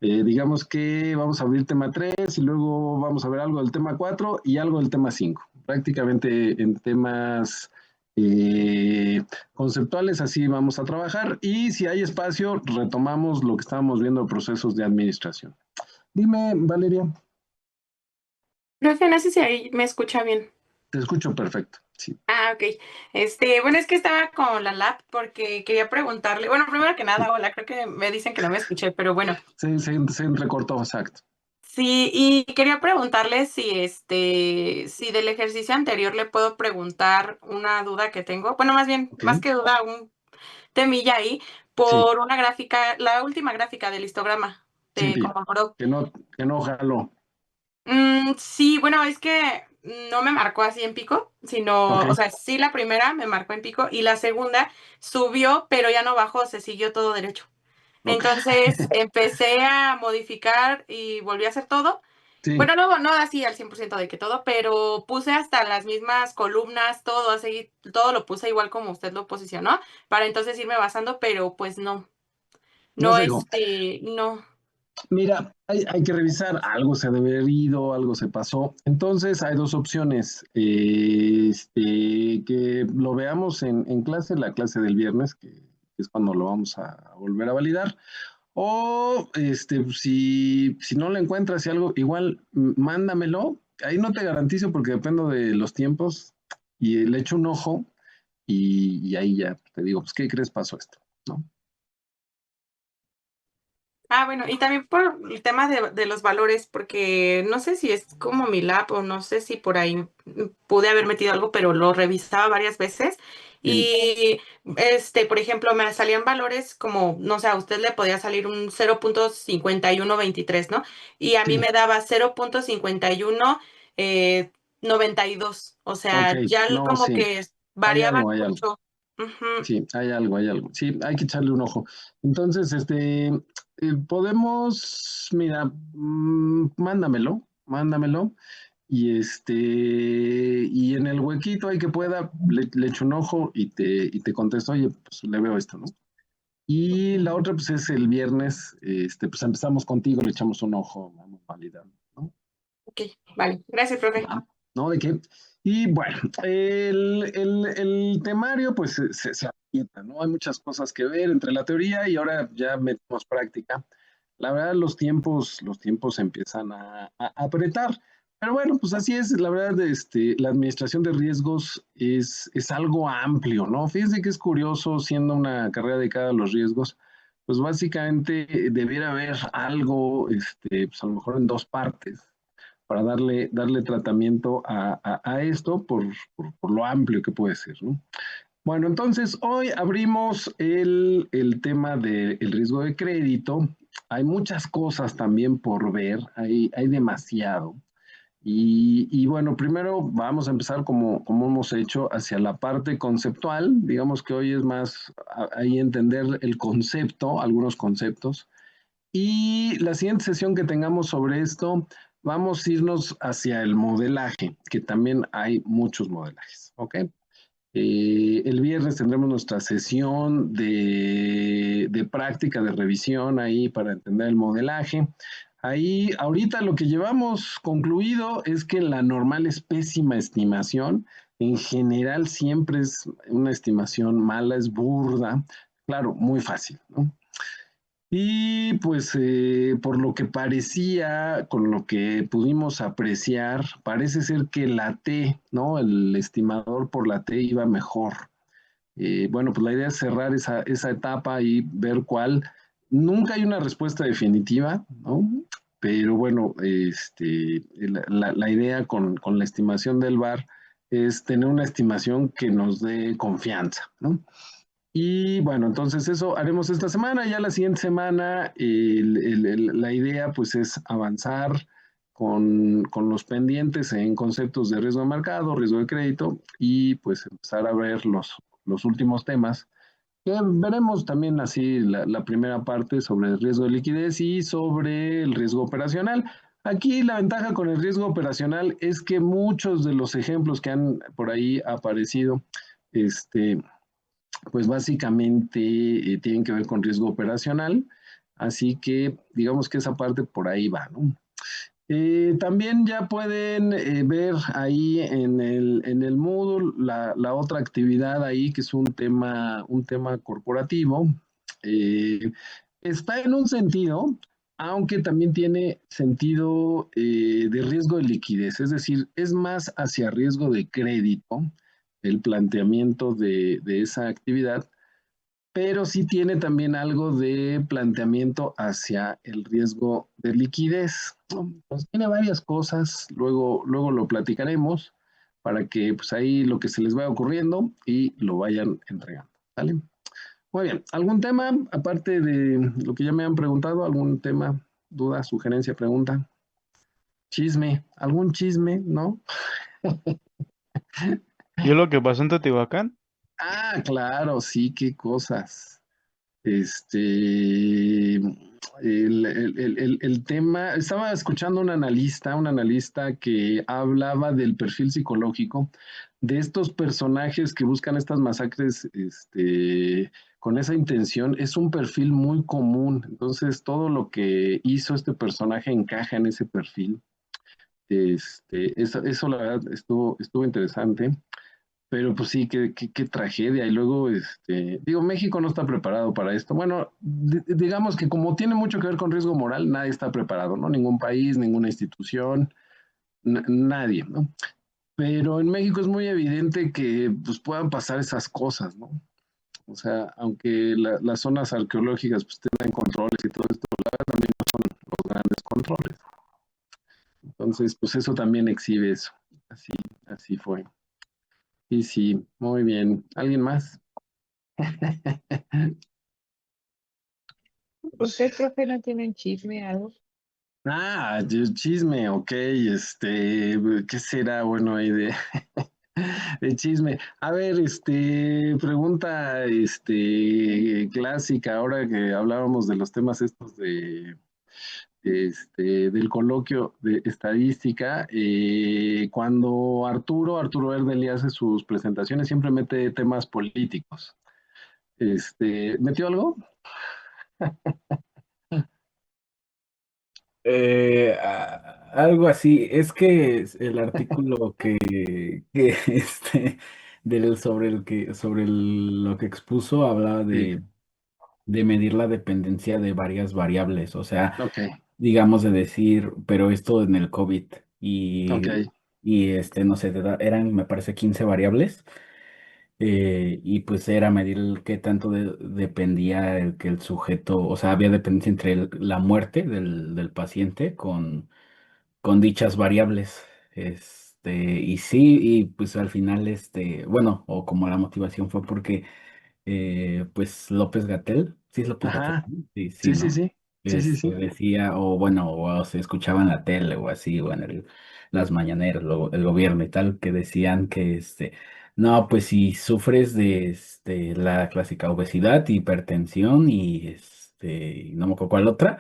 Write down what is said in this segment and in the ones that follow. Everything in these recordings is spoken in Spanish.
Digamos que vamos a abrir tema 3 y luego vamos a ver algo del tema 4 y algo del tema 5. Prácticamente en temas conceptuales así vamos a trabajar y si hay espacio retomamos lo que estábamos viendo, procesos de administración. Dime, Valeria. Profe, no sé si ahí me escucha bien. Te escucho perfecto, sí. Ah, ok. Bueno, es que estaba con la lap porque quería preguntarle, bueno, primero que nada, hola, creo que me dicen que no me escuché, pero bueno, Se entrecortó, exacto. sí, y quería preguntarle si del ejercicio anterior le puedo preguntar una duda que tengo, bueno, más bien, Ok, más que duda, un temilla ahí, sí, por una gráfica, la última gráfica del histograma sí, de Kolmogorov. que no jaló. Sí, bueno, es que no me marcó así en pico, sino, Ok, o sea, sí la primera me marcó en pico y la segunda subió, pero ya no bajó, se siguió todo derecho. ok. Entonces empecé a modificar y volví a hacer todo. Sí, Bueno, no así al 100% de que todo, pero puse hasta las mismas columnas, todo así, todo lo puse igual como usted lo posicionó, para entonces irme basando, pero pues no no, se dejó. no. Mira, hay que revisar, algo se ha de haber ido, algo se pasó. Entonces hay dos opciones. Que lo veamos en clase, la clase del viernes, que es cuando lo vamos a volver a validar. O si no lo encuentras y algo, igual mándamelo. Ahí no te garantizo porque dependo de los tiempos y le echo un ojo y ahí ya te digo, pues, ¿qué crees pasó esto? ¿No? Ah, bueno, y también por el tema de los valores, porque no sé si es como mi lab o no sé si por ahí pude haber metido algo, pero lo revisaba varias veces Bien, y, por ejemplo, me salían valores como, no sé, a usted le podía salir un 0.5123, ¿no? Y a mí sí, me daba 0.51 92, o ok, sea, ya no, como sí, que variaban hay algo. mucho. Ujú. Sí, hay algo, hay algo. Sí, hay que echarle un ojo. Entonces, podemos, mira, mándamelo, y en el huequito ahí que pueda, le echo un ojo y te contesto, oye, pues le veo esto, ¿no? Y la otra, pues es el viernes, pues empezamos contigo, le echamos un ojo, vamos validando, ¿no? Ok, vale, gracias, profe. Ah, ¿no? ¿De qué? Y bueno, el temario pues se aprieta, ¿no? Hay muchas cosas que ver entre la teoría y ahora ya metemos práctica. La verdad, los tiempos empiezan a apretar. Pero bueno, pues así es, la verdad, la administración de riesgos es algo amplio, ¿no? Fíjense que es curioso, siendo una carrera dedicada a los riesgos, pues básicamente debiera haber algo, pues a lo mejor en dos partes para darle tratamiento a esto por lo amplio que puede ser, ¿no? Bueno, entonces hoy abrimos el tema del riesgo de crédito. Hay muchas cosas también por ver, hay demasiado. Y bueno, primero vamos a empezar como hemos hecho hacia la parte conceptual. Digamos que hoy es más ahí entender el concepto, algunos conceptos. Y la siguiente sesión que tengamos sobre esto, vamos a irnos hacia el modelaje, que también hay muchos modelajes, ¿ok? El viernes tendremos nuestra sesión de práctica, de revisión ahí para entender el modelaje. Ahí, ahorita lo que llevamos concluido es que la normal es pésima estimación. En general siempre es una estimación mala, es burda. Claro, muy fácil, ¿no? Y pues por lo que parecía, con lo que pudimos apreciar, parece ser que la T, ¿no? El estimador por la T iba mejor. Bueno, pues la idea es cerrar esa etapa y ver cuál. Nunca hay una respuesta definitiva, ¿no? Pero bueno, la idea con la estimación del VAR es tener una estimación que nos dé confianza, ¿no? Y bueno, entonces eso haremos esta semana. Ya la siguiente semana la idea pues es avanzar con los pendientes en conceptos de riesgo de mercado, riesgo de crédito y pues empezar a ver los últimos temas. Que veremos también así la primera parte sobre el riesgo de liquidez y sobre el riesgo operacional. Aquí la ventaja con el riesgo operacional es que muchos de los ejemplos que han por ahí aparecido, este, pues básicamente tienen que ver con riesgo operacional. Así que digamos que esa parte por ahí va, ¿no? También ya pueden ver ahí en el Moodle la otra actividad ahí, que es un tema corporativo. Eh, Está en un sentido, aunque también tiene sentido de riesgo de liquidez, es decir, es más hacia riesgo de crédito el planteamiento de esa actividad, pero sí tiene también algo de planteamiento hacia el riesgo de liquidez, ¿no? Pues tiene varias cosas, luego lo platicaremos para que pues ahí lo que se les vaya ocurriendo y lo vayan entregando, ¿vale? Muy bien, ¿algún tema aparte de lo que ya me han preguntado? ¿Algún tema, duda, sugerencia, pregunta? Chisme, ¿algún chisme? ¿No? ¿Y lo que pasó en Teotihuacán? Ah, claro, sí, qué cosas. El tema, estaba escuchando un analista que hablaba del perfil psicológico de estos personajes que buscan estas masacres, con esa intención, es un perfil muy común. Entonces, todo lo que hizo este personaje encaja en ese perfil. Eso la verdad estuvo interesante. Pero pues sí, qué tragedia. Y luego, digo, México no está preparado para esto. Bueno, digamos que como tiene mucho que ver con riesgo moral, nadie está preparado, ¿no? Ningún país, ninguna institución, nadie, ¿no? Pero en México es muy evidente que pues puedan pasar esas cosas, ¿no? O sea, aunque las zonas arqueológicas pues tengan controles y todo esto, la verdad también no son los grandes controles. Entonces, pues eso también exhibe eso. Así, así fue. Y sí, muy bien. ¿Alguien más? ¿Usted, profe, no tiene un chisme, algo? Ah, chisme, ok, ¿qué será bueno ahí de, de chisme? A ver, pregunta, clásica, ahora que hablábamos de los temas estos del coloquio de estadística, cuando Arturo Erdely hace sus presentaciones, siempre mete temas políticos. ¿Metió algo? Algo así, es que el artículo que sobre lo que expuso hablaba Sí, de medir la dependencia de varias variables, o sea, ok, digamos de decir, pero esto en el COVID ok, y no sé, eran me parece 15 variables. Y pues era medir qué tanto dependía que el sujeto, o sea, había dependencia entre la muerte del paciente con dichas variables. Y sí, y pues al final, bueno, o como la motivación fue porque pues López Gatell, sí es López Gatell, ajá, ¿no? Sí, sí, sí, sí, ¿no? sí, sí, sí, sí. Decía, o bueno, o se escuchaba en la tele o así, o en las mañaneras, el gobierno y tal, que decían que no, pues si sufres de la clásica obesidad, hipertensión y y no me acuerdo cuál otra,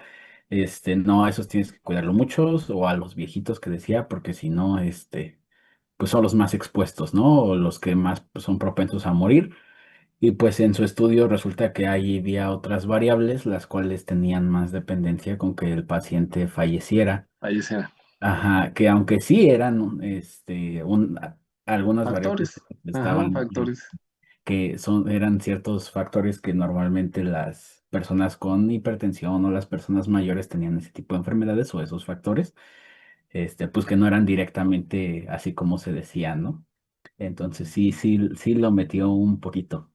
no, a esos tienes que cuidarlo mucho, o a los viejitos que decía, porque si no, pues son los más expuestos, ¿no? O los que más pues, son propensos a morir. Y pues en su estudio resulta que ahí había otras variables las cuales tenían más dependencia con que el paciente falleciera. Ahí será. Ajá, que aunque sí eran algunas variables Factores. que Ajá, estaban, factores. eran ciertos factores que normalmente las personas con hipertensión o las personas mayores tenían ese tipo de enfermedades o esos factores, pues que no eran directamente así como se decía, ¿no? Entonces sí lo metió un poquito.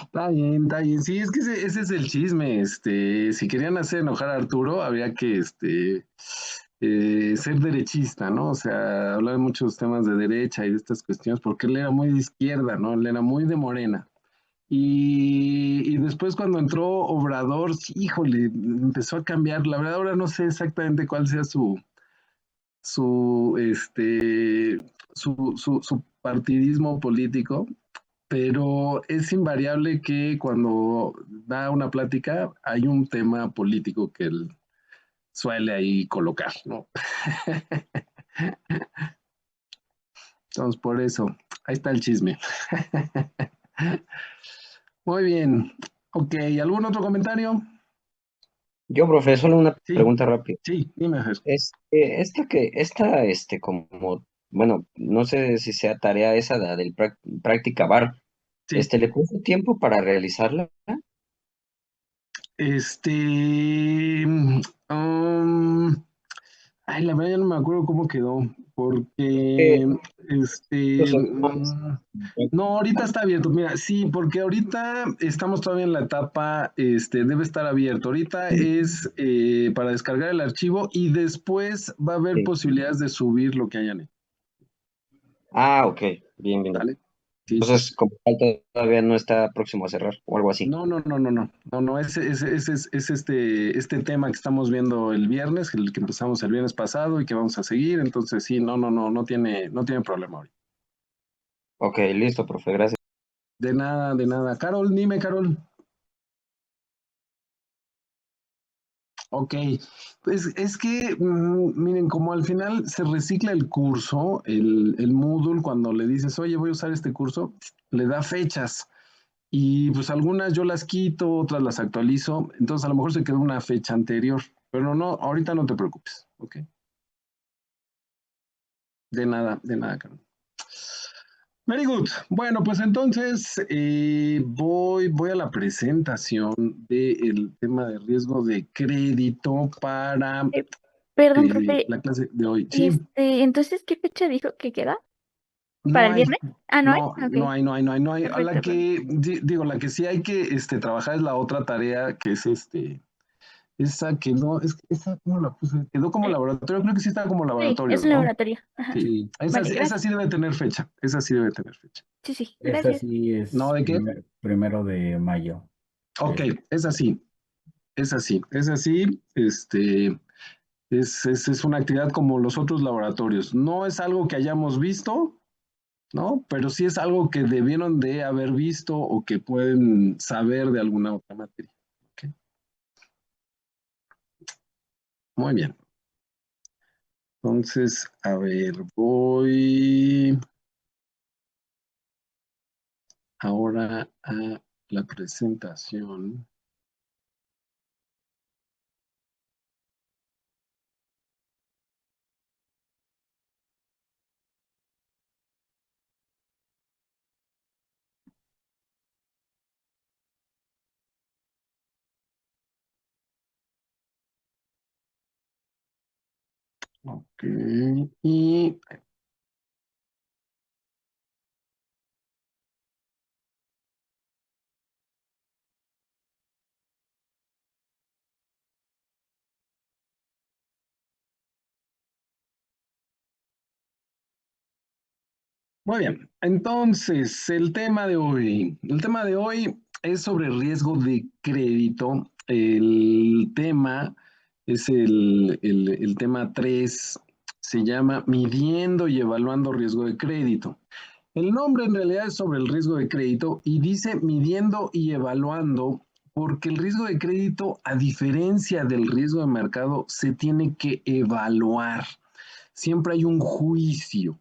Está bien, está bien. Sí, es que ese es el chisme. Si querían hacer enojar a Arturo, habría que ser derechista, ¿no? O sea, hablar de muchos temas de derecha y de estas cuestiones, porque él era muy de izquierda, ¿no? Él era muy de Morena. Y después cuando entró Obrador, sí, híjole, empezó a cambiar. La verdad, ahora no sé exactamente cuál sea su, este, su partidismo político, pero es invariable que cuando da una plática hay un tema político que él suele ahí colocar, ¿no? Entonces, por eso, ahí está el chisme. Muy bien. Ok, ¿algún otro comentario? Yo, profe, solo una Sí, pregunta rápida. sí, dime, Jesús. Como, bueno, no sé si sea tarea esa del práctica bar, Sí, ¿le puso tiempo para realizarla? este, ay, la verdad ya no me acuerdo cómo quedó, Que porque, los exámenes. no, ahorita está abierto, mira, sí, porque ahorita estamos todavía en la etapa, debe estar abierto, ahorita es para descargar el archivo y después va a haber Sí. posibilidades de subir lo que hayan hecho, Ah, ok, bien, bien. ¿vale? Sí, sí, sí. Entonces, como tal, todavía no está próximo a cerrar o algo así. No, no, no, no, no, no, no, es este tema que estamos viendo el viernes, el que empezamos el viernes pasado y que vamos a seguir, entonces sí, no, no, no, no tiene problema ahorita. Ok, listo, profe, gracias. De nada, de nada. Carol, dime, Carol. Ok, pues es que, miren, como al final se recicla el curso, el Moodle, cuando le dices, oye, voy a usar este curso, le da fechas. Y pues algunas yo las quito, otras las actualizo, entonces a lo mejor se quedó una fecha anterior, pero no, ahorita no te preocupes, ¿ok? De nada, Carol. Very good. Bueno, pues entonces voy a la presentación del tema de riesgo de crédito para Eh, Perdón, profe. la clase de hoy. Sí, Entonces, ¿qué fecha dijo que queda? ¿Para no el hay, viernes? Ah, ¿no hay? no, Ok, no hay, no hay, no hay, no hay. A la perfecto, perfecto. que, digo, la que sí hay que trabajar es la otra tarea que es esa que no, esa, ¿cómo la puse? Quedó como Eh, laboratorio, creo que sí está como sí, laboratorio, es un ¿no? laboratorio. Ajá. Sí, Vale, esa gracias. sí debe tener fecha, esa sí debe tener fecha. Sí, sí, Esta gracias. sí ¿No es de qué? primero de mayo. Ok, es así, es así, es así, es una actividad como los otros laboratorios. No es algo que hayamos visto, ¿no? Pero sí es algo que debieron de haber visto o que pueden saber de alguna otra materia. ¿Ok? Muy bien. Entonces, a ver, voy ahora a la presentación. Ok, y muy bien, entonces el tema de hoy es sobre riesgo de crédito. El tema es el tema 3, se llama Midiendo y Evaluando Riesgo de Crédito. El nombre en realidad es sobre el riesgo de crédito y dice midiendo y evaluando porque el riesgo de crédito, a diferencia del riesgo de mercado, se tiene que evaluar. Siempre hay un juicio.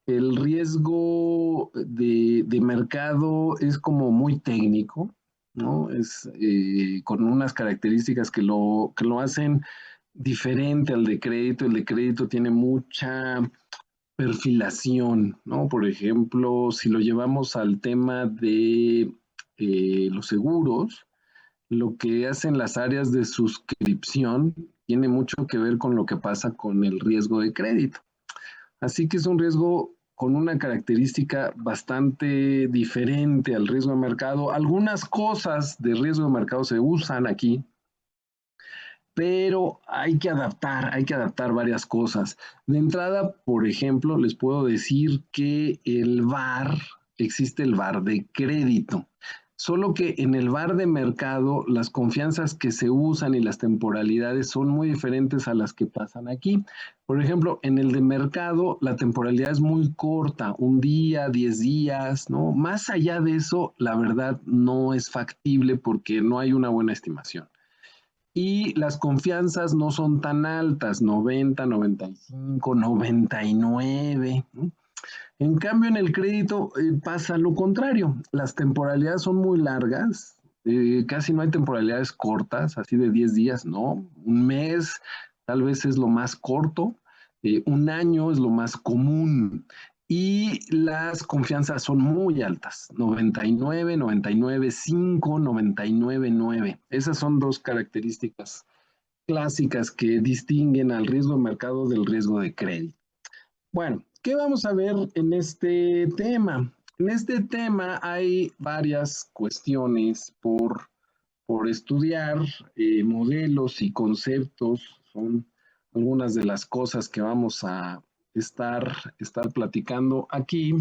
El riesgo de mercado es como muy técnico, ¿no? Es con unas características que lo hacen diferente al de crédito. El de crédito tiene mucha perfilación, ¿no? Por ejemplo, si lo llevamos al tema de los seguros, lo que hacen las áreas de suscripción tiene mucho que ver con lo que pasa con el riesgo de crédito. Así que es un riesgo con una característica bastante diferente al riesgo de mercado. Algunas cosas de riesgo de mercado se usan aquí, pero hay que adaptar varias cosas. De entrada, por ejemplo, les puedo decir que el VAR, existe el VAR de crédito. Solo que en el VAR de mercado, las confianzas que se usan y las temporalidades son muy diferentes a las que pasan aquí. Por ejemplo, en el de mercado, la temporalidad es muy corta, un día, 10 días, ¿no? Más allá de eso, la verdad no es factible porque no hay una buena estimación y las confianzas no son tan altas, 90, 95, 99. ¿No? En cambio, en el crédito pasa lo contrario. Las temporalidades son muy largas, Casi no hay temporalidades cortas, así de 10 días, ¿no? Un mes tal vez es lo más corto, un año es lo más común y las confianzas son muy altas, 99, 99.5, 99.9. Esas son dos características clásicas que distinguen al riesgo de mercado del riesgo de crédito. Bueno, ¿qué vamos a ver en este tema? En este tema hay varias cuestiones por estudiar, modelos y conceptos, son algunas de las cosas que vamos a estar platicando aquí.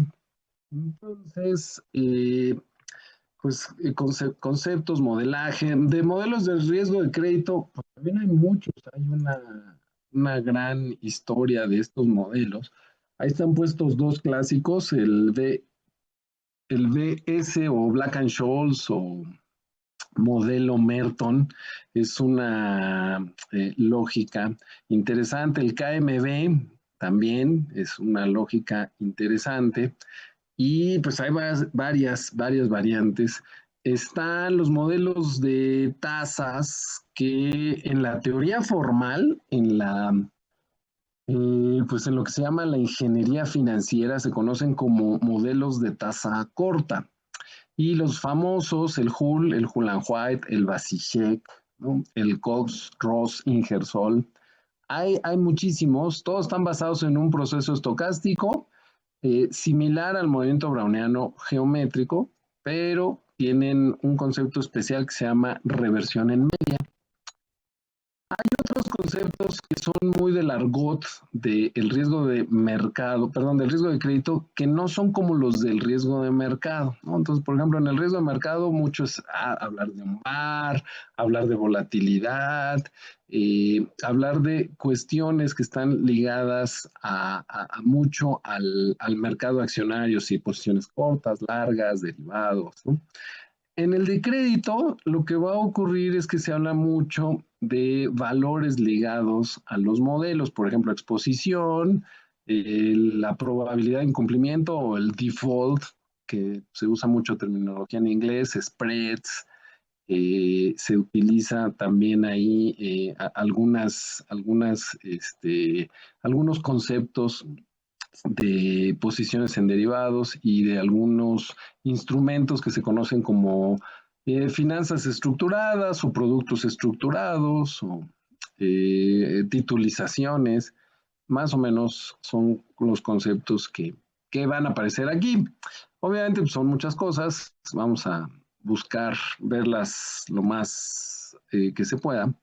Entonces, conceptos, modelaje, de modelos de riesgo de crédito, pues también hay muchos, hay una gran historia de estos modelos. Ahí están puestos dos clásicos, el BS o Black and Scholes o modelo Merton, es una lógica interesante. El KMB también es una lógica interesante. Y pues hay varias variantes. Están los modelos de tasas que en la teoría formal, pues en lo que se llama la ingeniería financiera, se conocen como modelos de tasa corta. Y los famosos, el Hull, el Hull and White, el Vasicek, ¿no? El Cox, Ross, Ingersoll. Hay muchísimos, todos están basados en un proceso estocástico similar al movimiento browniano geométrico, pero tienen un concepto especial que se llama reversión en media. Hay otros conceptos que son muy del argot del riesgo de mercado, perdón, del riesgo de crédito, que no son como los del riesgo de mercado, ¿no? Entonces, por ejemplo, en el riesgo de mercado, mucho es hablar de un VaR, hablar de volatilidad, hablar de cuestiones que están ligadas a mucho al mercado accionario, y posiciones cortas, largas, derivados, ¿no? En el de crédito, lo que va a ocurrir es que se habla mucho de valores ligados a los modelos, por ejemplo, exposición, la probabilidad de incumplimiento o el default, que se usa mucho terminología en inglés, spreads, se utiliza también ahí algunos conceptos de posiciones en derivados y de algunos instrumentos que se conocen como finanzas estructuradas o productos estructurados o titulizaciones. Más o menos son los conceptos que van a aparecer aquí. Obviamente pues, son muchas cosas, vamos a buscar verlas lo más que se pueda.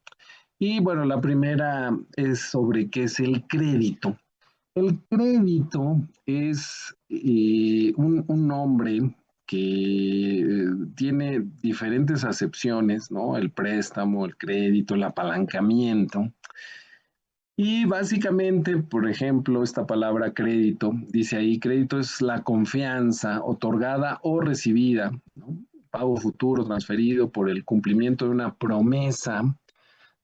Y bueno, la primera es sobre qué es el crédito. El crédito es un nombre que tiene diferentes acepciones, ¿no? El préstamo, el crédito, el apalancamiento. Y básicamente, por ejemplo, esta palabra crédito, dice ahí, crédito es la confianza otorgada o recibida, ¿no? Pago futuro transferido por el cumplimiento de una promesa.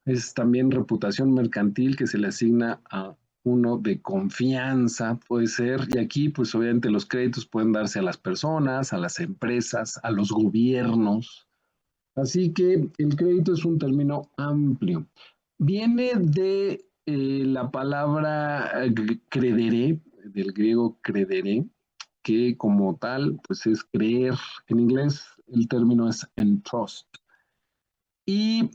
Es también reputación mercantil que se le asigna a uno de confianza, puede ser, y aquí pues obviamente los créditos pueden darse a las personas, a las empresas, a los gobiernos. Así que el crédito es un término amplio. Viene de la palabra credere, del griego credere, que como tal pues es creer. En inglés el término es entrust. Y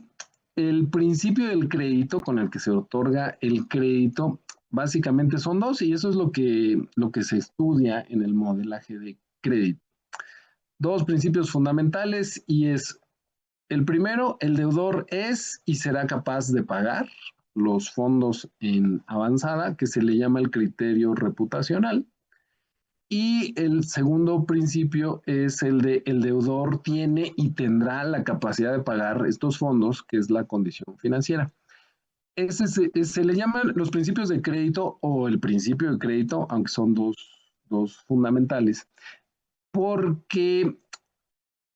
el principio del crédito con el que se otorga el crédito básicamente son dos y eso es lo que se estudia en el modelaje de crédito. Dos principios fundamentales y es el primero, el deudor es y será capaz de pagar los fondos en avanzada, que se le llama el criterio reputacional. Y el segundo principio es el de el deudor tiene y tendrá la capacidad de pagar estos fondos, que es la condición financiera. Se le llaman los principios de crédito o el principio de crédito, aunque son dos fundamentales, porque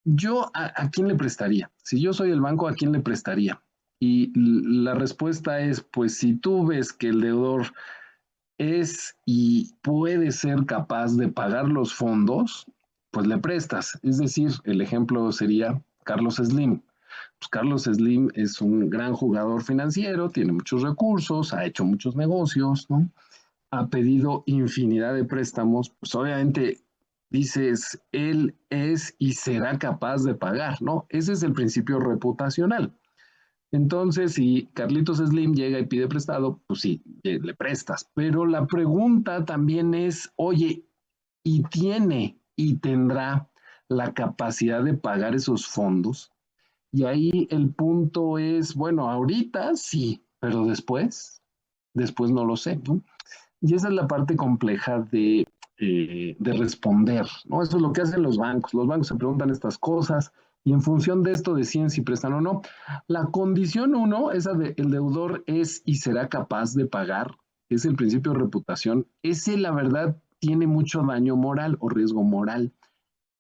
yo a quién le prestaría. Si yo soy el banco, ¿a quién le prestaría? Y la respuesta es, pues si tú ves que el deudor es y puede ser capaz de pagar los fondos, pues le prestas. Es decir, el ejemplo sería Carlos Slim. Pues Carlos Slim es un gran jugador financiero, tiene muchos recursos, ha hecho muchos negocios, ¿no? Ha pedido infinidad de préstamos, pues obviamente dices, él es y será capaz de pagar, ¿no? Ese es el principio reputacional. Entonces, si Carlitos Slim llega y pide prestado, pues sí, le prestas. Pero la pregunta también es, oye, ¿y tiene y tendrá la capacidad de pagar esos fondos? Y ahí el punto es, bueno, ahorita sí, pero después no lo sé, ¿no? Y esa es la parte compleja de responder, ¿no? Eso es lo que hacen los bancos. Los bancos se preguntan estas cosas y en función de esto deciden si prestan o no. La condición uno, esa de el deudor es y será capaz de pagar, es el principio de reputación. Ese, la verdad, tiene mucho daño moral o riesgo moral,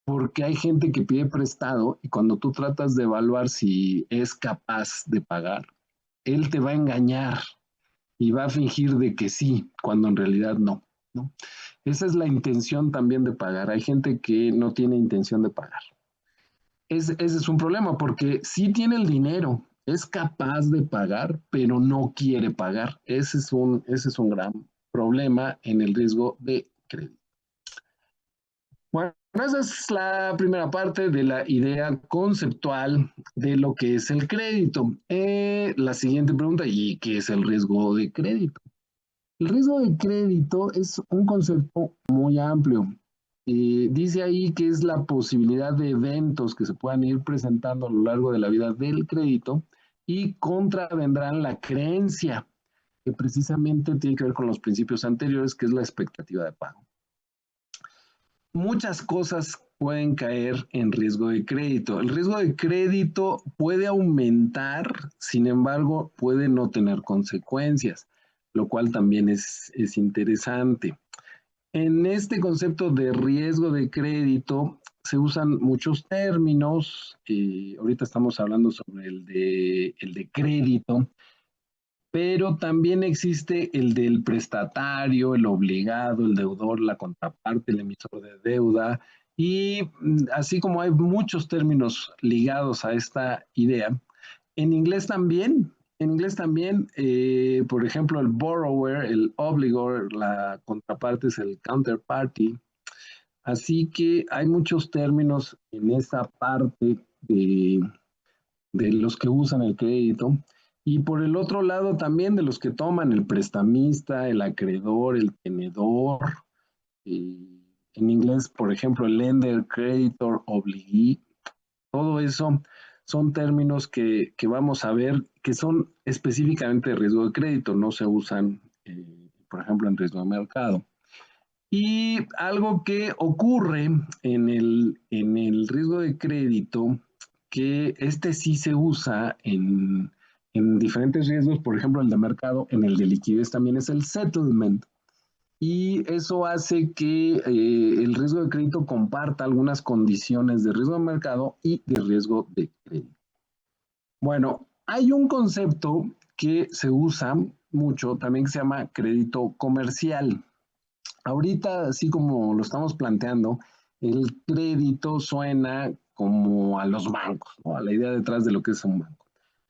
porque hay gente que pide prestado y cuando tú tratas de evaluar si es capaz de pagar, él te va a engañar y va a fingir de que sí, cuando en realidad no, ¿no? Esa es la intención también de pagar. Hay gente que no tiene intención de pagar. Ese es un problema porque sí tiene el dinero, es capaz de pagar, pero no quiere pagar. Ese es un gran problema en el riesgo de crédito. Bueno, esa es la primera parte de la idea conceptual de lo que es el crédito. La siguiente pregunta, ¿y qué es el riesgo de crédito? El riesgo de crédito es un concepto muy amplio. Dice ahí que es la posibilidad de eventos que se puedan ir presentando a lo largo de la vida del crédito y contravendrán la creencia, que precisamente tiene que ver con los principios anteriores, que es la expectativa de pago. Muchas cosas pueden caer en riesgo de crédito. El riesgo de crédito puede aumentar, sin embargo, puede no tener consecuencias, lo cual también es interesante. En este concepto de riesgo de crédito se usan muchos términos. Ahorita estamos hablando sobre el de crédito, pero también existe el del prestatario, el obligado, el deudor, la contraparte, el emisor de deuda, y así como hay muchos términos ligados a esta idea, en inglés también, por ejemplo, el borrower, el obligor, la contraparte es el counterparty, así que hay muchos términos en esa parte de los que usan el crédito. Y por el otro lado también de los que toman el prestamista, el acreedor, el tenedor. En inglés, por ejemplo, el lender, creditor, obligee. Todo eso son términos que vamos a ver que son específicamente de riesgo de crédito, no se usan, por ejemplo, en riesgo de mercado. Y algo que ocurre en el riesgo de crédito, que este sí se usa en diferentes riesgos, por ejemplo, el de mercado, en el de liquidez también es el settlement. Y eso hace que el riesgo de crédito comparta algunas condiciones de riesgo de mercado y de riesgo de crédito. Bueno, hay un concepto que se usa mucho también que se llama crédito comercial. Ahorita, así como lo estamos planteando, el crédito suena como a los bancos, ¿no? A la idea detrás de lo que es un banco.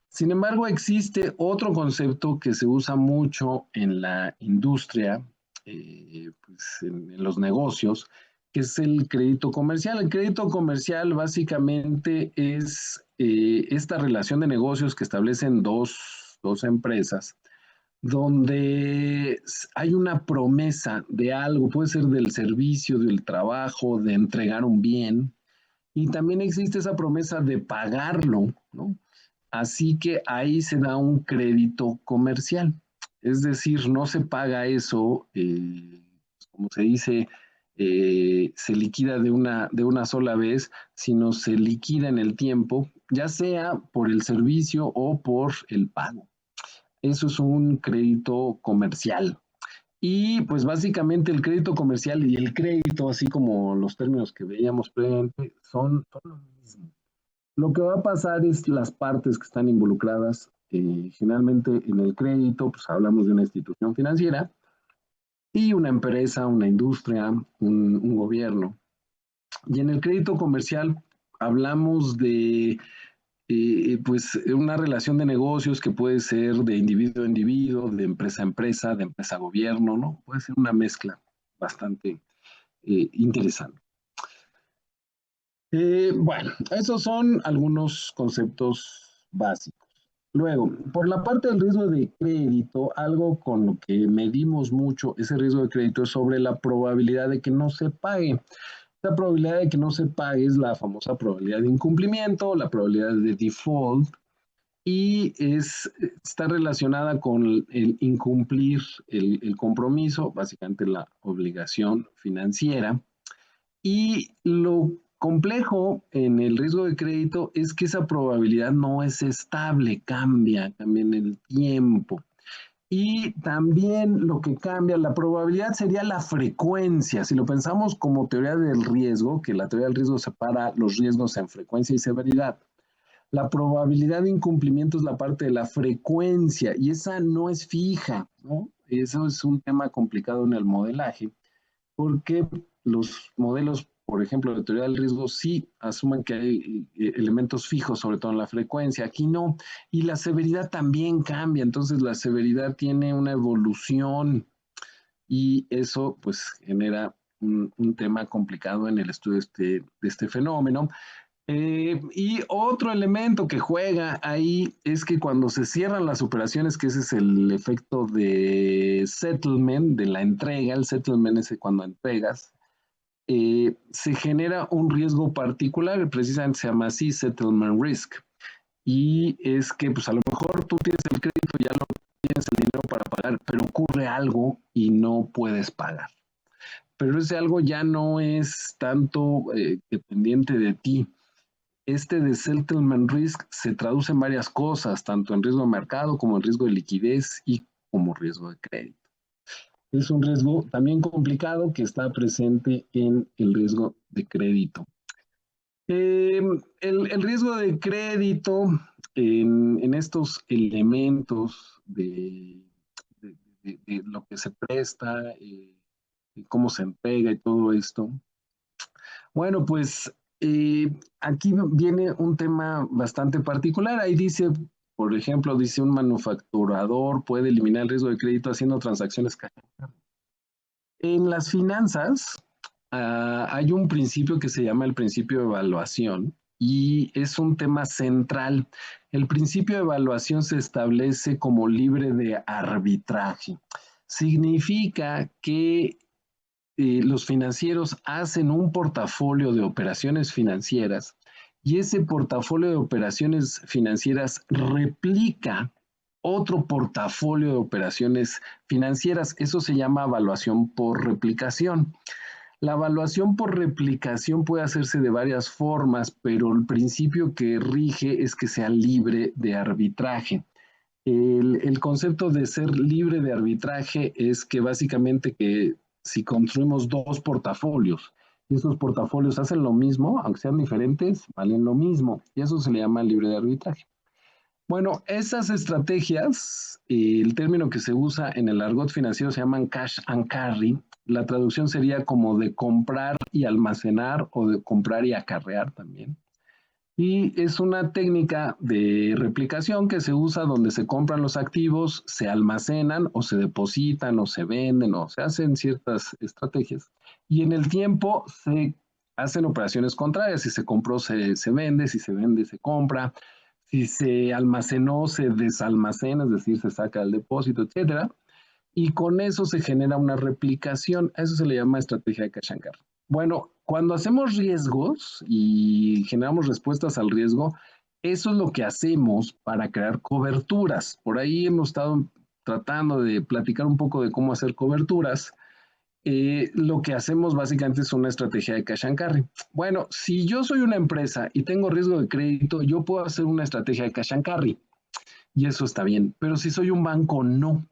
Sin embargo, existe otro concepto que se usa mucho en la industria, pues en los negocios, que es el crédito comercial. El crédito comercial básicamente es esta relación de negocios que establecen dos empresas, donde hay una promesa de algo, puede ser del servicio, del trabajo, de entregar un bien, y también existe esa promesa de pagarlo, ¿no? Así que ahí se da un crédito comercial. Es decir, no se paga eso, como se dice, se liquida de una sola vez, sino se liquida en el tiempo, ya sea por el servicio o por el pago. Eso es un crédito comercial. Y pues básicamente el crédito comercial y el crédito, así como los términos que veíamos previamente, son lo mismo. Lo que va a pasar es las partes que están involucradas, generalmente en el crédito, pues hablamos de una institución financiera y una empresa, una industria, un gobierno. Y en el crédito comercial hablamos de pues una relación de negocios que puede ser de individuo a individuo, de empresa a empresa, de empresa a gobierno, ¿no? Puede ser una mezcla bastante interesante. Bueno, esos son algunos conceptos básicos. Luego, por la parte del riesgo de crédito, algo con lo que medimos mucho ese riesgo de crédito es sobre la probabilidad de que no se pague. La probabilidad de que no se pague es la famosa probabilidad de incumplimiento, la probabilidad de default, y está relacionada con el incumplir el compromiso, básicamente la obligación financiera. Y lo complejo en el riesgo de crédito es que esa probabilidad no es estable, cambia en el tiempo. Y también lo que cambia, la probabilidad sería la frecuencia. Si lo pensamos como teoría del riesgo, que la teoría del riesgo separa los riesgos en frecuencia y severidad, la probabilidad de incumplimiento es la parte de la frecuencia y esa no es fija, ¿no? Eso es un tema complicado en el modelaje, porque los modelos, por ejemplo, de teoría del riesgo, sí asumen que hay elementos fijos, sobre todo en la frecuencia, aquí no, y la severidad también cambia, entonces la severidad tiene una evolución y eso pues genera un tema complicado en el estudio de este fenómeno. Y otro elemento que juega ahí es que cuando se cierran las operaciones, que ese es el efecto de settlement, de la entrega, el settlement es cuando entregas, se genera un riesgo particular, precisamente se llama así settlement risk. Y es que pues a lo mejor tú tienes el crédito, ya lo tienes el dinero para pagar, pero ocurre algo y no puedes pagar. Pero ese algo ya no es tanto dependiente de ti. Este de settlement risk se traduce en varias cosas, tanto en riesgo de mercado como en riesgo de liquidez y como riesgo de crédito. Es un riesgo también complicado que está presente en el riesgo de crédito. El riesgo de crédito en estos elementos de lo que se presta, cómo se entrega y todo esto. Bueno, pues aquí viene un tema bastante particular. Ahí dice, por ejemplo, dice un manufacturador puede eliminar el riesgo de crédito haciendo transacciones. En las finanzas hay un principio que se llama el principio de evaluación y es un tema central. El principio de evaluación se establece como libre de arbitraje. Significa que los financieros hacen un portafolio de operaciones financieras y ese portafolio de operaciones financieras replica otro portafolio de operaciones financieras. Eso se llama evaluación por replicación. La evaluación por replicación puede hacerse de varias formas, pero el principio que rige es que sea libre de arbitraje. El concepto de ser libre de arbitraje es que básicamente que si construimos dos portafolios y esos portafolios hacen lo mismo, aunque sean diferentes, valen lo mismo y eso se le llama libre de arbitraje. Bueno, esas estrategias, el término que se usa en el argot financiero se llaman cash and carry. La traducción sería como de comprar y almacenar o de comprar y acarrear también. Y es una técnica de replicación que se usa donde se compran los activos, se almacenan o se depositan o se venden o se hacen ciertas estrategias. Y en el tiempo se hacen operaciones contrarias. Si se compró, se vende, si se vende, se compra. Si se almacenó, se desalmacena, es decir, se saca del depósito, etcétera. Y con eso se genera una replicación. A eso se le llama estrategia de cash and carry. Bueno, cuando hacemos riesgos y generamos respuestas al riesgo, eso es lo que hacemos para crear coberturas. Por ahí hemos estado tratando de platicar un poco de cómo hacer coberturas. Lo que hacemos básicamente es una estrategia de cash and carry. Bueno, si yo soy una empresa y tengo riesgo de crédito, yo puedo hacer una estrategia de cash and carry y eso está bien, pero si soy un banco, no.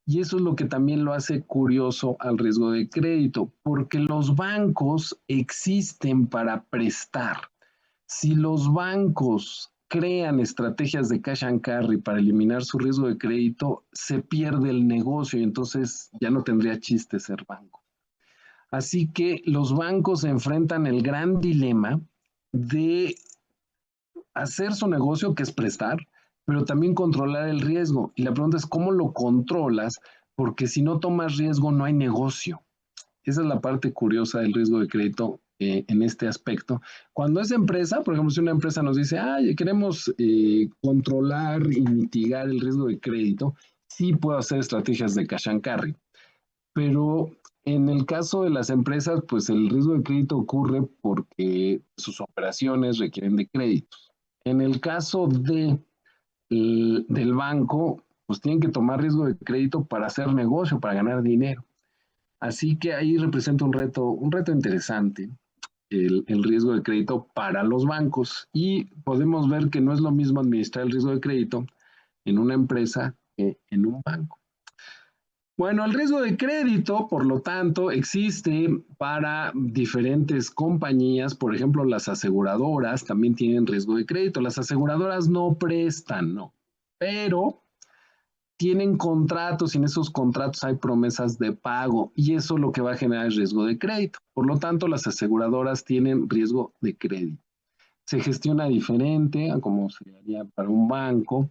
Y eso es lo que también lo hace curioso al riesgo de crédito, porque los bancos existen para prestar. Si los bancos crean estrategias de cash and carry para eliminar su riesgo de crédito, se pierde el negocio y entonces ya no tendría chiste ser banco. Así que los bancos enfrentan el gran dilema de hacer su negocio, que es prestar, pero también controlar el riesgo. Y la pregunta es, ¿cómo lo controlas? Porque si no tomas riesgo, no hay negocio. Esa es la parte curiosa del riesgo de crédito en este aspecto. Cuando es empresa, por ejemplo, si una empresa nos dice, queremos controlar y mitigar el riesgo de crédito, sí puedo hacer estrategias de cash and carry. Pero en el caso de las empresas, pues el riesgo de crédito ocurre porque sus operaciones requieren de créditos. En el caso del banco, pues tienen que tomar riesgo de crédito para hacer negocio, para ganar dinero. Así que ahí representa un reto interesante el riesgo de crédito para los bancos. Y podemos ver que no es lo mismo administrar el riesgo de crédito en una empresa que en un banco. Bueno, el riesgo de crédito, por lo tanto, existe para diferentes compañías. Por ejemplo, las aseguradoras también tienen riesgo de crédito. Las aseguradoras no prestan, no, pero tienen contratos y en esos contratos hay promesas de pago y eso lo que va a generar es riesgo de crédito. Por lo tanto, las aseguradoras tienen riesgo de crédito. Se gestiona diferente a como se haría para un banco.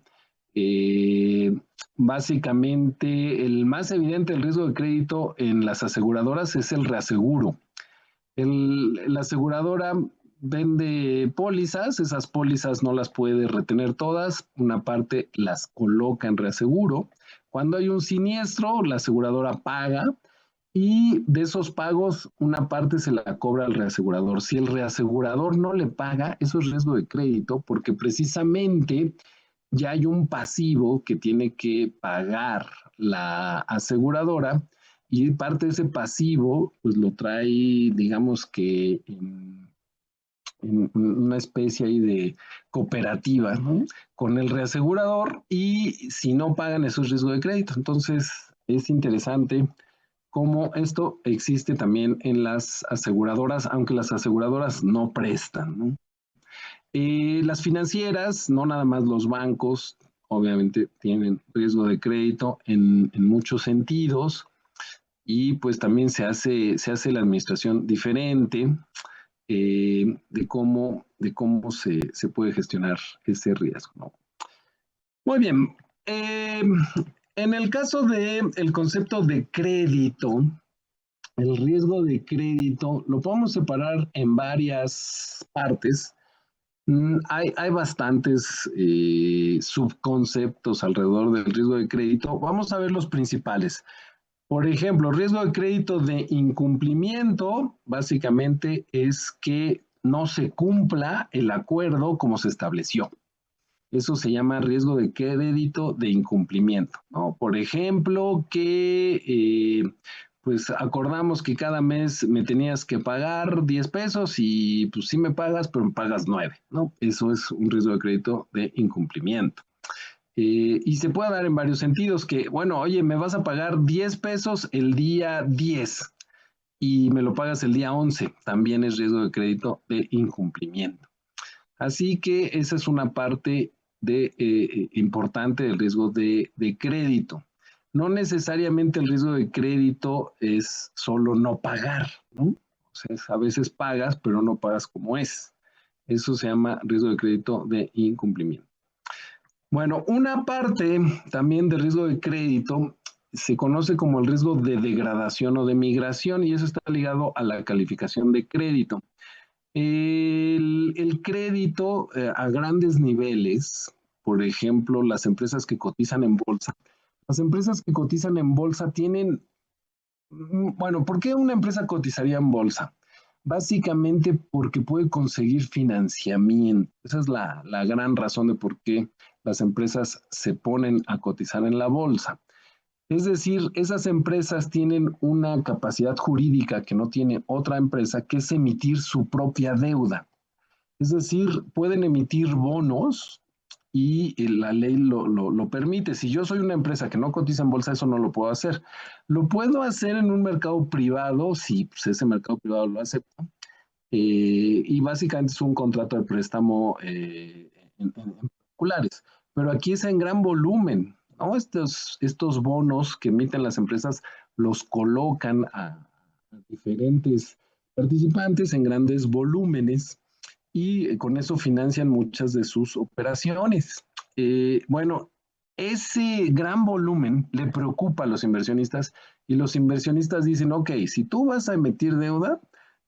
Básicamente, el más evidente del riesgo de crédito en las aseguradoras es el reaseguro. La aseguradora vende pólizas, esas pólizas no las puede retener todas, una parte las coloca en reaseguro. Cuando hay un siniestro, la aseguradora paga y de esos pagos una parte se la cobra al reasegurador. Si el reasegurador no le paga, eso es riesgo de crédito porque precisamente ya hay un pasivo que tiene que pagar la aseguradora y parte de ese pasivo pues lo trae, digamos que en una especie ahí de cooperativa, ¿no? Con el reasegurador y si no pagan eso es riesgo de crédito. Entonces es interesante cómo esto existe también en las aseguradoras, aunque las aseguradoras no prestan, ¿no? Las financieras, no nada más los bancos, obviamente tienen riesgo de crédito en muchos sentidos y pues también se hace la administración diferente de cómo se puede gestionar ese riesgo, ¿no? Muy bien. En el caso del concepto de crédito, el riesgo de crédito lo podemos separar en varias partes. Hay bastantes subconceptos alrededor del riesgo de crédito. Vamos a ver los principales. Por ejemplo, riesgo de crédito de incumplimiento básicamente es que no se cumpla el acuerdo como se estableció. Eso se llama riesgo de crédito de incumplimiento, ¿no? Por ejemplo, que pues acordamos que cada mes me tenías que pagar 10 pesos y pues sí me pagas, pero me pagas 9, ¿no? Eso es un riesgo de crédito de incumplimiento. Y se puede dar en varios sentidos, que, bueno, oye, me vas a pagar 10 pesos el día 10 y me lo pagas el día 11, también es riesgo de crédito de incumplimiento. Así que esa es una parte importante del riesgo de crédito. No necesariamente el riesgo de crédito es solo no pagar, ¿no? O sea, a veces pagas, pero no pagas como es. Eso se llama riesgo de crédito de incumplimiento. Bueno, una parte también del riesgo de crédito se conoce como el riesgo de degradación o de migración y eso está ligado a la calificación de crédito. El crédito a grandes niveles, por ejemplo, las empresas que cotizan en bolsa. Las empresas que cotizan en bolsa tienen, bueno, ¿por qué una empresa cotizaría en bolsa? Básicamente porque puede conseguir financiamiento. Esa es la gran razón de por qué las empresas se ponen a cotizar en la bolsa. Es decir, esas empresas tienen una capacidad jurídica que no tiene otra empresa, que es emitir su propia deuda. Es decir, pueden emitir bonos y la ley lo permite. Si yo soy una empresa que no cotiza en bolsa, eso no lo puedo hacer. Lo puedo hacer en un mercado privado, si pues, ese mercado privado lo acepta. Y básicamente es un contrato de préstamo en particulares. Pero aquí es en gran volumen, ¿no? Estos bonos que emiten las empresas los colocan a diferentes participantes en grandes volúmenes y con eso financian muchas de sus operaciones. Bueno, ese gran volumen le preocupa a los inversionistas y los inversionistas dicen, ok, si tú vas a emitir deuda,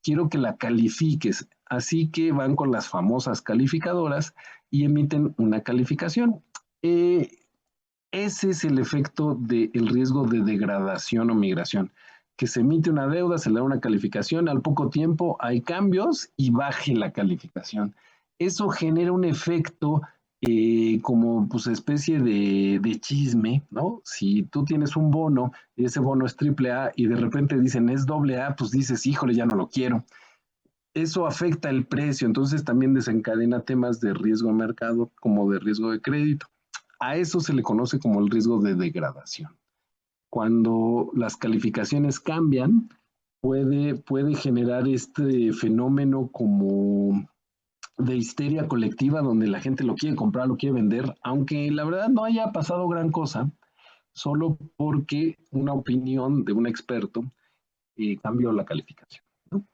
quiero que la califiques. Así que van con las famosas calificadoras y emiten una calificación. Ese es el efecto del riesgo de degradación o migración, que se emite una deuda, se le da una calificación, al poco tiempo hay cambios y baje la calificación. Eso genera un efecto como pues especie de chisme, ¿no? Si tú tienes un bono y ese bono es triple A y de repente dicen es doble A, pues dices, híjole, ya no lo quiero. Eso afecta el precio, entonces también desencadena temas de riesgo de mercado como de riesgo de crédito. A eso se le conoce como el riesgo de degradación. Cuando las calificaciones cambian, puede generar este fenómeno como de histeria colectiva donde la gente lo quiere comprar, lo quiere vender, aunque la verdad no haya pasado gran cosa, solo porque una opinión de un experto cambió la calificación. ¿No?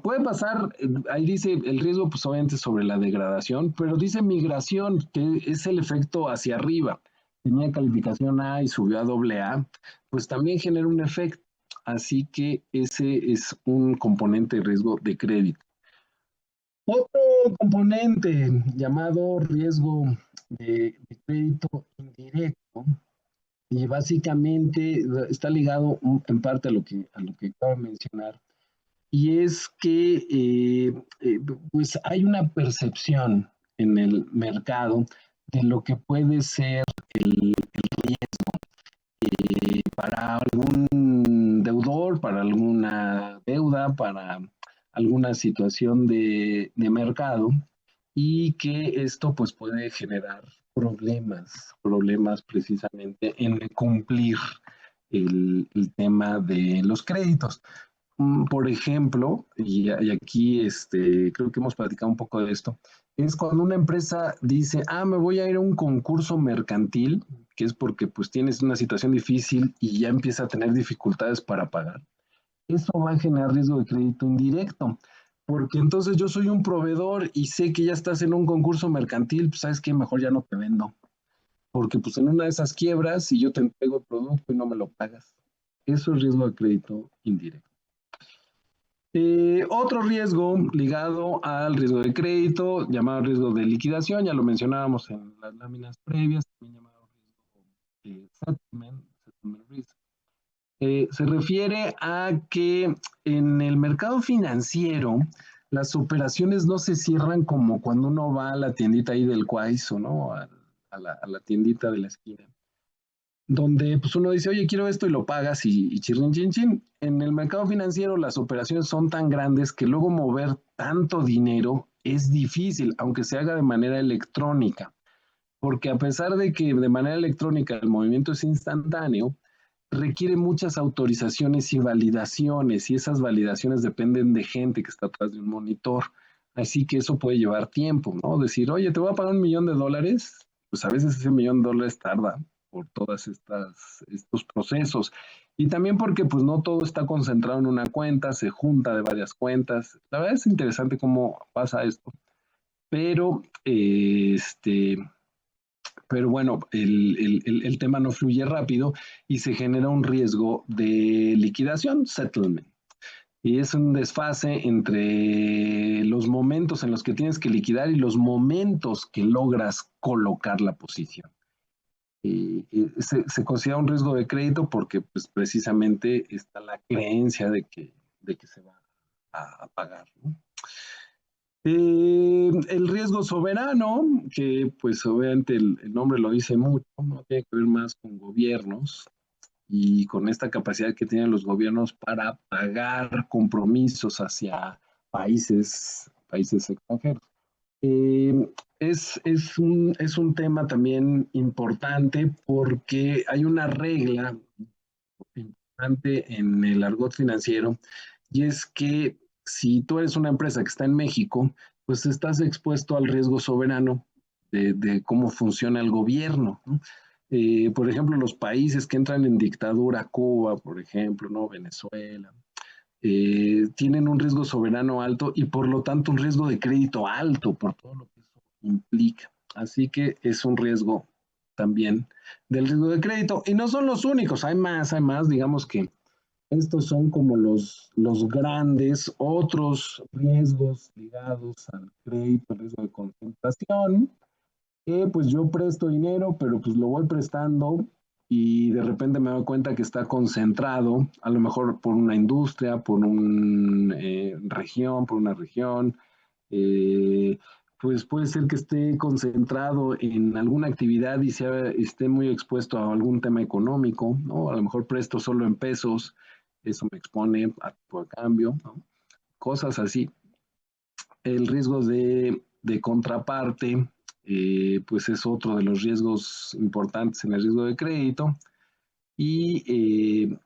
Puede pasar, ahí dice el riesgo, pues obviamente sobre la degradación, pero dice migración, que es el efecto hacia arriba. Tenía calificación A y subió a doble A, pues también genera un efecto. Así que ese es un componente de riesgo de crédito. Otro componente llamado riesgo de crédito indirecto, y básicamente está ligado en parte a lo que acabo de mencionar, y es que pues hay una percepción en el mercado de lo que puede ser el riesgo para algún deudor, para alguna deuda, para alguna situación de mercado, y que esto pues puede generar problemas precisamente en cumplir el tema de los créditos. Por ejemplo, y aquí creo que hemos platicado un poco de esto, es cuando una empresa dice, me voy a ir a un concurso mercantil, que es porque pues tienes una situación difícil y ya empieza a tener dificultades para pagar. Eso va a generar riesgo de crédito indirecto, porque entonces yo soy un proveedor y sé que ya estás en un concurso mercantil, pues sabes que mejor ya no te vendo, porque pues en una de esas quiebras y yo te entrego el producto y no me lo pagas. Eso es riesgo de crédito indirecto. Otro riesgo ligado al riesgo de crédito, llamado riesgo de liquidación, ya lo mencionábamos en las láminas previas, también llamado riesgo de settlement risk. Se refiere a que en el mercado financiero las operaciones no se cierran como cuando uno va a la tiendita ahí del Cuaizo, ¿no? A la tiendita de la esquina, donde pues uno dice, oye, quiero esto y lo pagas y chirrin, chin, chin. En el mercado financiero las operaciones son tan grandes que luego mover tanto dinero es difícil, aunque se haga de manera electrónica, porque a pesar de que de manera electrónica el movimiento es instantáneo, requiere muchas autorizaciones y validaciones, y esas validaciones dependen de gente que está atrás de un monitor. Así que eso puede llevar tiempo, ¿no? Decir, oye, te voy a pagar $1,000,000, pues a veces ese $1,000,000 tarda por todos estos procesos. Y también porque pues no todo está concentrado en una cuenta, se junta de varias cuentas. La verdad es interesante cómo pasa esto. Pero, pero bueno, el tema no fluye rápido y se genera un riesgo de liquidación, settlement. Y es un desfase entre los momentos en los que tienes que liquidar y los momentos que logras colocar la posición. Se considera un riesgo de crédito porque pues, precisamente está la creencia de que se va a pagar, ¿no? El riesgo soberano, que pues obviamente el nombre lo dice mucho, ¿no? Tiene que ver más con gobiernos y con esta capacidad que tienen los gobiernos para pagar compromisos hacia países extranjeros. Es un tema también importante porque hay una regla importante en el argot financiero, y es que si tú eres una empresa que está en México, pues estás expuesto al riesgo soberano de cómo funciona el gobierno, ¿no? Por ejemplo, los países que entran en dictadura, Cuba, por ejemplo, ¿no? Venezuela, tienen un riesgo soberano alto y por lo tanto un riesgo de crédito alto por todo lo que eso implica. Así que es un riesgo también del riesgo de crédito. Y no son los únicos, hay más, digamos que estos son como los grandes, otros riesgos ligados al crédito, el riesgo de concentración, que pues yo presto dinero, pero pues lo voy prestando y de repente me doy cuenta que está concentrado, a lo mejor por una industria, por una región, pues puede ser que esté concentrado en alguna actividad y esté muy expuesto a algún tema económico, ¿no? A lo mejor presto solo en pesos, eso me expone a tipo de cambio, ¿no? Cosas así. El riesgo de contraparte, pues es otro de los riesgos importantes en el riesgo de crédito. Y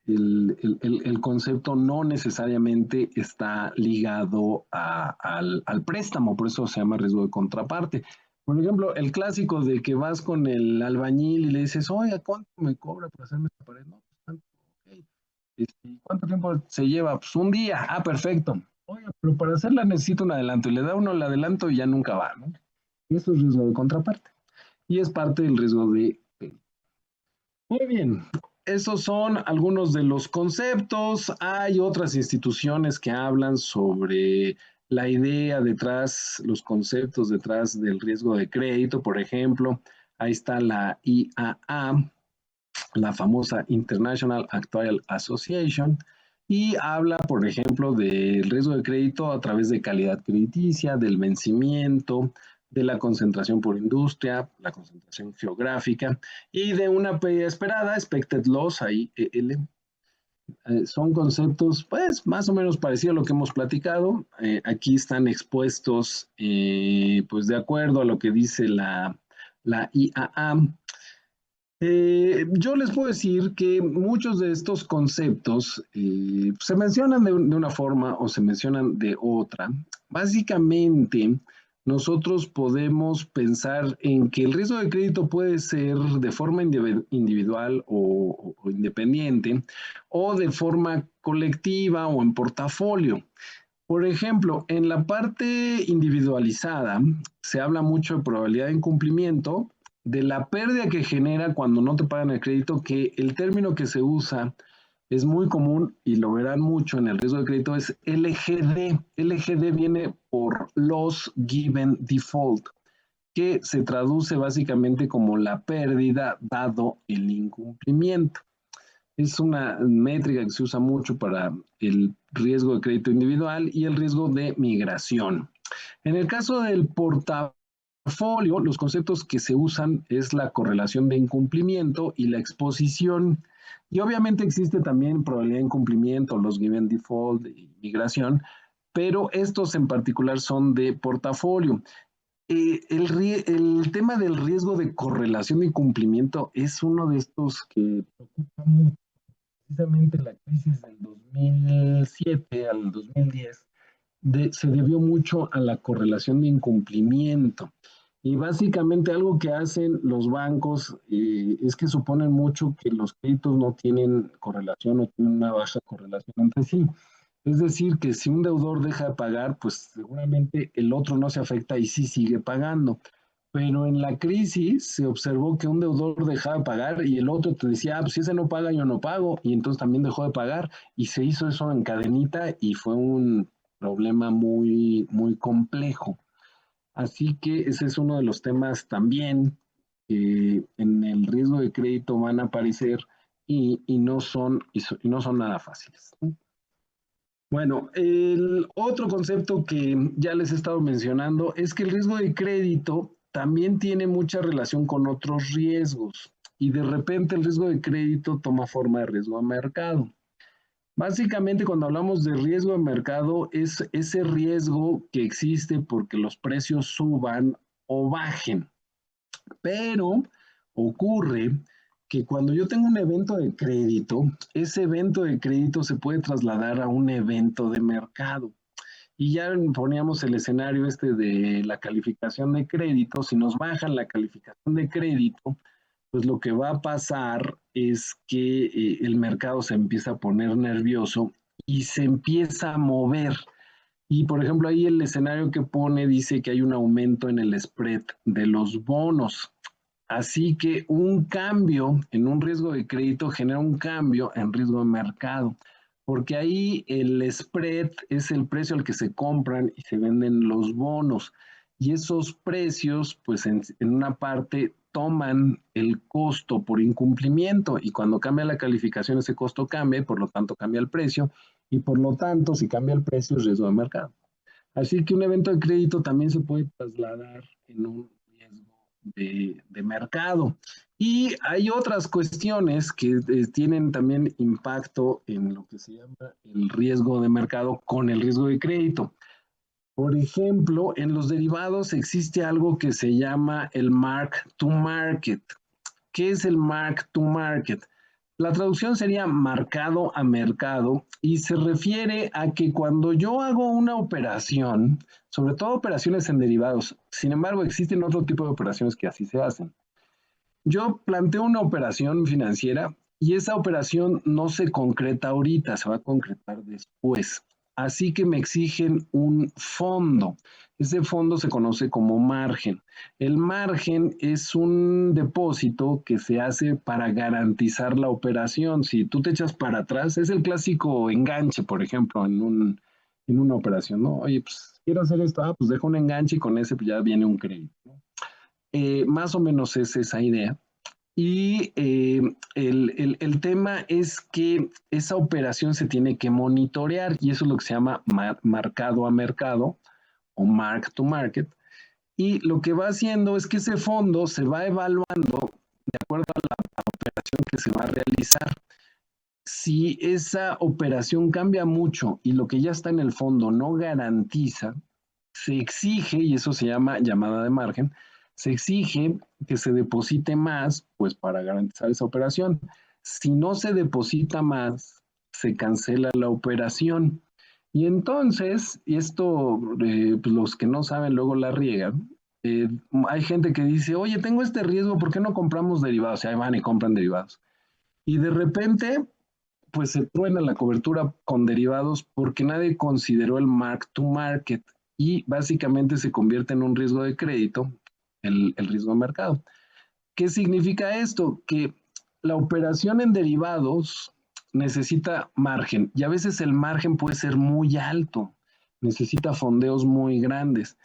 el concepto no necesariamente está ligado al préstamo, por eso se llama riesgo de contraparte. Por ejemplo, el clásico de que vas con el albañil y le dices, oiga, ¿cuánto me cobra por hacerme esta pared? No, pues tanto, ok. ¿Cuánto tiempo se lleva? Pues un día. Ah, perfecto. Oiga, pero para hacerla necesito un adelanto. Y le da uno el adelanto y ya nunca va, ¿no? Y eso es riesgo de contraparte. Y es parte del riesgo de... Muy bien, esos son algunos de los conceptos. Hay otras instituciones que hablan sobre la idea detrás, los conceptos detrás del riesgo de crédito. Por ejemplo, ahí está la IAA, la famosa International Actuarial Association, y habla, por ejemplo, del riesgo de crédito a través de calidad crediticia, del vencimiento, de la concentración por industria, la concentración geográfica y de una pérdida esperada, expected loss, ahí EL. Son conceptos, pues, más o menos parecidos a lo que hemos platicado. Aquí están expuestos, pues, de acuerdo a lo que dice la IAA. Yo les puedo decir que muchos de estos conceptos se mencionan de una forma o se mencionan de otra. Básicamente, nosotros podemos pensar en que el riesgo de crédito puede ser de forma individual o independiente o de forma colectiva o en portafolio. Por ejemplo, en la parte individualizada se habla mucho de probabilidad de incumplimiento, de la pérdida que genera cuando no te pagan el crédito, que el término que se usa es muy común y lo verán mucho en el riesgo de crédito, es LGD. LGD viene por Loss Given Default, que se traduce básicamente como la pérdida dado el incumplimiento. Es una métrica que se usa mucho para el riesgo de crédito individual y el riesgo de migración. En el caso del portafolio, los conceptos que se usan es la correlación de incumplimiento y la exposición. Y obviamente existe también probabilidad de incumplimiento, los given default y migración, pero estos en particular son de portafolio. El tema del riesgo de correlación de incumplimiento es uno de estos que preocupa mucho. Precisamente la crisis del 2007 al 2010 se debió mucho a la correlación de incumplimiento. Y básicamente algo que hacen los bancos es que suponen mucho que los créditos no tienen correlación o tienen una baja correlación entre sí. Es decir, que si un deudor deja de pagar, pues seguramente el otro no se afecta y sí sigue pagando. Pero en la crisis se observó que un deudor dejaba de pagar y el otro te decía, pues si ese no paga, yo no pago, y entonces también dejó de pagar, y se hizo eso en cadenita y fue un problema muy, muy complejo. Así que ese es uno de los temas también que en el riesgo de crédito van a aparecer y no son nada fáciles. Bueno, el otro concepto que ya les he estado mencionando es que el riesgo de crédito también tiene mucha relación con otros riesgos y de repente el riesgo de crédito toma forma de riesgo de mercado. Básicamente, cuando hablamos de riesgo de mercado, es ese riesgo que existe porque los precios suban o bajen. Pero ocurre que cuando yo tengo un evento de crédito, ese evento de crédito se puede trasladar a un evento de mercado. Y ya poníamos el escenario de la calificación de crédito. Si nos bajan la calificación de crédito, pues lo que va a pasar es que el mercado se empieza a poner nervioso y se empieza a mover. Y por ejemplo, ahí el escenario que pone dice que hay un aumento en el spread de los bonos. Así que un cambio en un riesgo de crédito genera un cambio en riesgo de mercado, porque ahí el spread es el precio al que se compran y se venden los bonos. Y esos precios, pues en una parte toman el costo por incumplimiento y cuando cambia la calificación ese costo cambia y por lo tanto cambia el precio y por lo tanto si cambia el precio es riesgo de mercado. Así que un evento de crédito también se puede trasladar en un riesgo de mercado. Y hay otras cuestiones que tienen también impacto en lo que se llama el riesgo de mercado con el riesgo de crédito. Por ejemplo, en los derivados existe algo que se llama el mark to market. ¿Qué es el mark to market? La traducción sería marcado a mercado y se refiere a que cuando yo hago una operación, sobre todo operaciones en derivados, sin embargo existen otro tipo de operaciones que así se hacen. Yo planteo una operación financiera y esa operación no se concreta ahorita, se va a concretar después. Así que me exigen un fondo. Ese fondo se conoce como margen. El margen es un depósito que se hace para garantizar la operación. Si tú te echas para atrás, es el clásico enganche, por ejemplo, en una operación, ¿no? Oye, pues quiero hacer esto, pues dejo un enganche y con ese pues, ya viene un crédito, ¿no? Más o menos es esa idea. Y el tema es que esa operación se tiene que monitorear y eso es lo que se llama marcado a mercado o mark to market. Y lo que va haciendo es que ese fondo se va evaluando de acuerdo a la operación que se va a realizar. Si esa operación cambia mucho y lo que ya está en el fondo no garantiza, se exige, y eso se llama llamada de margen, se exige que se deposite más, pues para garantizar esa operación. Si no se deposita más, se cancela la operación. Y entonces, esto, pues los que no saben luego la riegan. Hay gente que dice, oye, tengo este riesgo, ¿por qué no compramos derivados? Y ahí van y compran derivados. Y de repente, pues se truena la cobertura con derivados porque nadie consideró el mark to market y básicamente se convierte en un riesgo de crédito, el riesgo de mercado. ¿Qué significa esto? Que la operación en derivados necesita margen y a veces el margen puede ser muy alto, necesita fondeos muy grandes,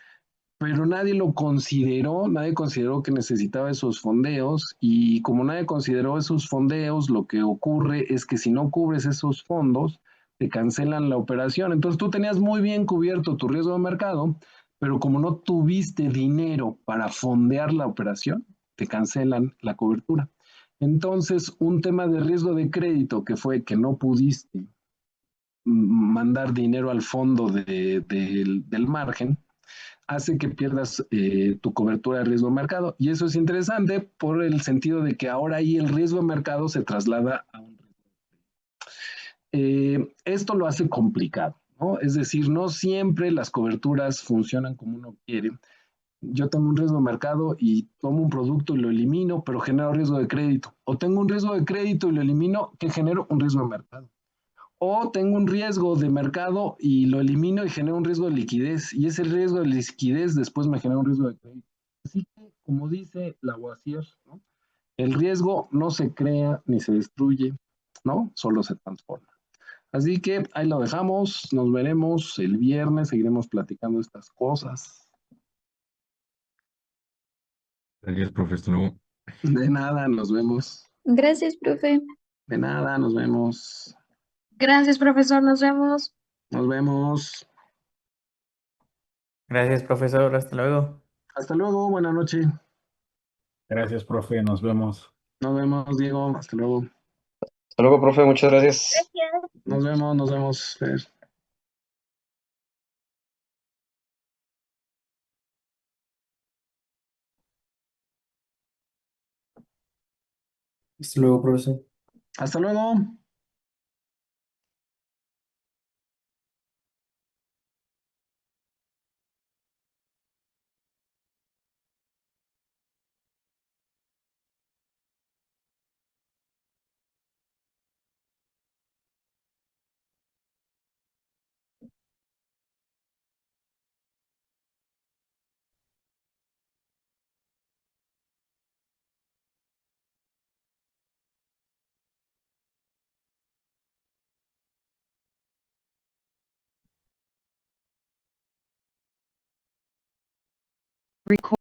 pero nadie consideró que necesitaba esos fondeos y como nadie consideró esos fondeos, lo que ocurre es que si no cubres esos fondos, te cancelan la operación. Entonces tú tenías muy bien cubierto tu riesgo de mercado, pero como no tuviste dinero para fondear la operación, te cancelan la cobertura. Entonces, un tema de riesgo de crédito que fue que no pudiste mandar dinero al fondo del margen, hace que pierdas tu cobertura de riesgo de mercado. Y eso es interesante por el sentido de que ahora ahí el riesgo de mercado se traslada a un riesgo. Esto lo hace complicado, ¿no? Es decir, no siempre las coberturas funcionan como uno quiere. Yo tengo un riesgo de mercado y tomo un producto y lo elimino, pero genero riesgo de crédito. O tengo un riesgo de crédito y lo elimino, que genero un riesgo de mercado. O tengo un riesgo de mercado y lo elimino y genero un riesgo de liquidez. Y ese riesgo de liquidez después me genera un riesgo de crédito. Así que, como dice Lavoisier, ¿no? El riesgo no se crea ni se destruye, ¿no? Solo se transforma. Así que ahí lo dejamos. Nos veremos el viernes. Seguiremos platicando estas cosas. Gracias, profesor. Luego. De nada, nos vemos. Gracias, profe. De nada, nos vemos. Gracias, profesor. Nos vemos. Nos vemos. Gracias, profesor. Hasta luego. Hasta luego. Buenas noches. Gracias, profe. Nos vemos. Nos vemos, Diego. Hasta luego. Hasta luego, profe, muchas gracias. Nos vemos, Fer. Hasta luego, profesor. Hasta luego. Record.